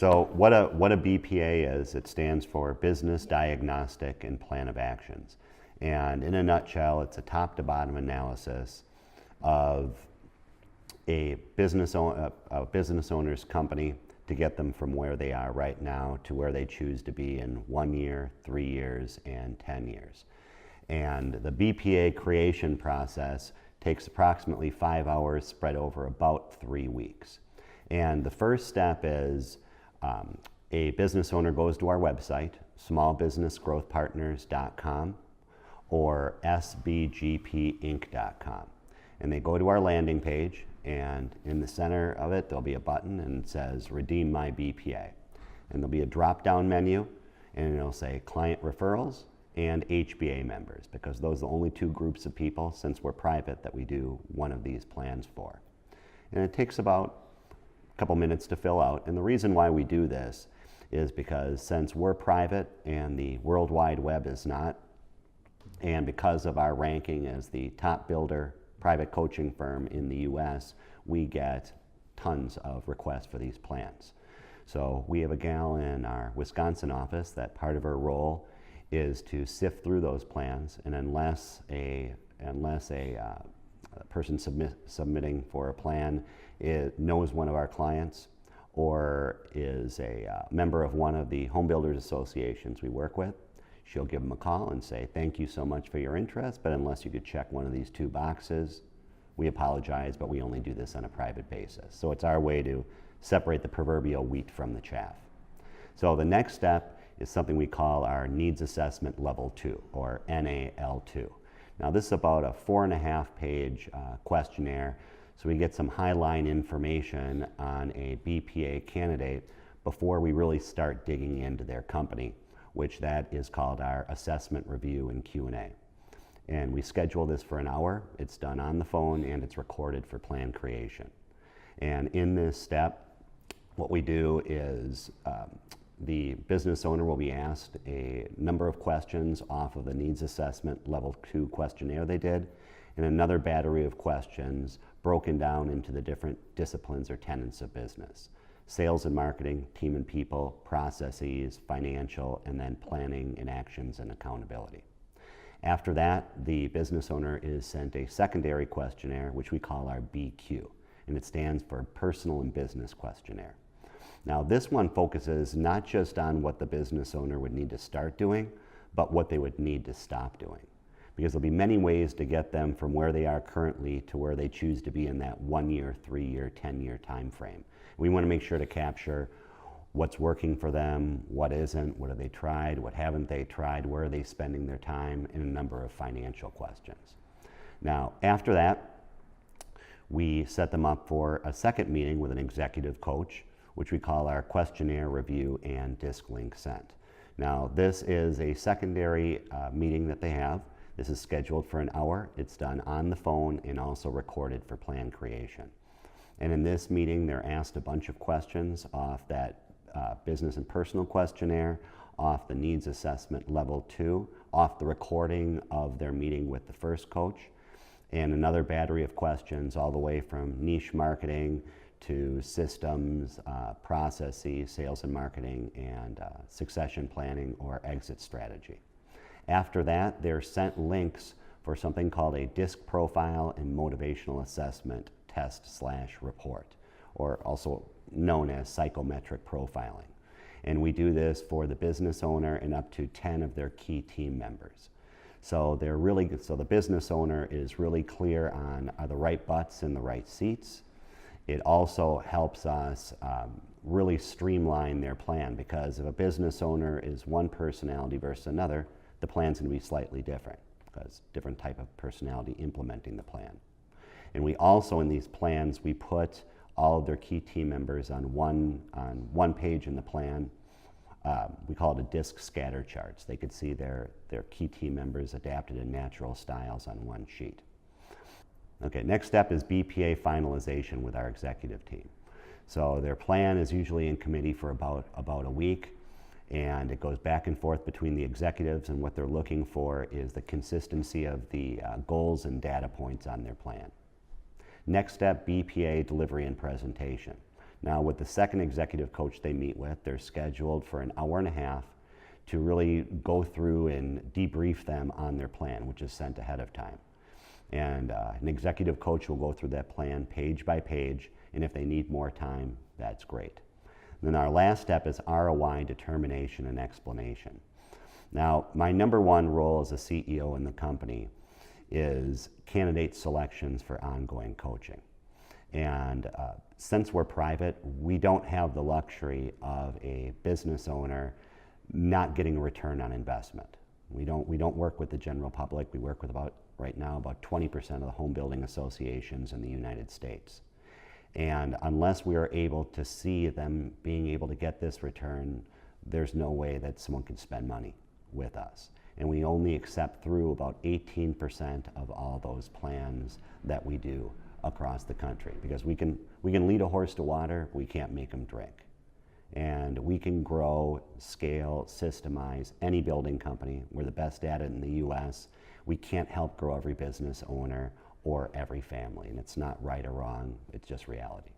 So what a BPA is, it stands for Business Diagnostic and Plan of Actions. And in a nutshell, it's a top to bottom analysis of a business owner's company to get them from where they are right now to where they choose to be in 1 year, 3 years, and 10 years. And the BPA creation process takes approximately 5 hours spread over about 3 weeks. And the first step is a business owner goes to our website, smallbusinessgrowthpartners.com or sbgpinc.com. And they go to our landing page, and in the center of it, there'll be a button and it says Redeem My BPA. And there'll be a drop-down menu, and it'll say Client Referrals and HBA members, because those are the only two groups of people, since we're private, that we do one of these plans for. And it takes about a couple minutes to fill out. And the reason why we do this is because since we're private and the World Wide Web is not, and because of our ranking as the top builder private coaching firm in the US, we get tons of requests for these plans. So we have a gal in our Wisconsin office that part of her role is to sift through those plans, and unless a person submitting for a plan knows one of our clients or is a member of one of the home builders associations we work with, she'll give them a call and say, thank you so much for your interest, but unless you could check one of these 2 boxes, we apologize, but we only do this on a private basis. So it's our way to separate the proverbial wheat from the chaff. So the next step is something we call our Needs Assessment Level 2, or NAL2. Now this is about a 4.5-page questionnaire, so we get some high-line information on a BPA candidate before we really start digging into their company, which that is called our assessment review and Q&A. And we schedule this for an hour. It's done on the phone and it's recorded for plan creation. And in this step, what we do is the business owner will be asked a number of questions off of the Needs Assessment Level 2 questionnaire they did, and another battery of questions broken down into the different disciplines or tenets of business: sales and marketing, team and people, processes, financial, and then planning and actions and accountability. After that, the business owner is sent a secondary questionnaire, which we call our BQ, and it stands for Personal and Business Questionnaire. Now, this one focuses not just on what the business owner would need to start doing, but what they would need to stop doing. Because there'll be many ways to get them from where they are currently to where they choose to be in that 1 year, 3 year, 10-year time frame. We want to make sure to capture what's working for them, what isn't, what have they tried, what haven't they tried, where are they spending their time, and a number of financial questions. Now, after that, we set them up for a second meeting with an executive coach, which we call our questionnaire review and disc link sent. Now, this is a secondary meeting that they have. This is scheduled for an hour. It's done on the phone and also recorded for plan creation. And in this meeting, they're asked a bunch of questions off that business and personal questionnaire, off the Needs Assessment Level 2, off the recording of their meeting with the first coach, and another battery of questions all the way from niche marketing to systems, processes, sales and marketing, and succession planning or exit strategy. After that, they're sent links for something called a DISC profile and motivational assessment test/report, or also known as psychometric profiling. And we do this for the business owner and up to 10 of their key team members. So the business owner is really clear on are the right butts in the right seats. It also helps us really streamline their plan, because if a business owner is one personality versus another, the plan's going to be slightly different, because different type of personality implementing the plan. And we also, in these plans, we put all of their key team members on one page in the plan. We call it a DISC scatter charts. They could see their key team members adapted in natural styles on one sheet. Okay, next step is BPA finalization with our executive team. So their plan is usually in committee for about a week, and it goes back and forth between the executives, and what they're looking for is the consistency of the goals and data points on their plan. Next step, BPA delivery and presentation. Now with the second executive coach they meet with, they're scheduled for an hour and a half to really go through and debrief them on their plan, which is sent ahead of time. And an executive coach will go through that plan page by page, and if they need more time, that's great. Then our last step is ROI determination and explanation. Now, my number one role as a CEO in the company is candidate selections for ongoing coaching. And since we're private, we don't have the luxury of a business owner not getting a return on investment. We don't work with the general public. We work with right now about 20% of the home building associations in the United States. And unless we are able to see them being able to get this return, there's no way that someone can spend money with us. And we only accept through about 18% of all those plans that we do across the country, because we can lead a horse to water, we can't make them drink. And we can grow, scale, systemize any building company. We're the best at it in the US. We can't help grow every business owner or every family, and it's not right or wrong, it's just reality.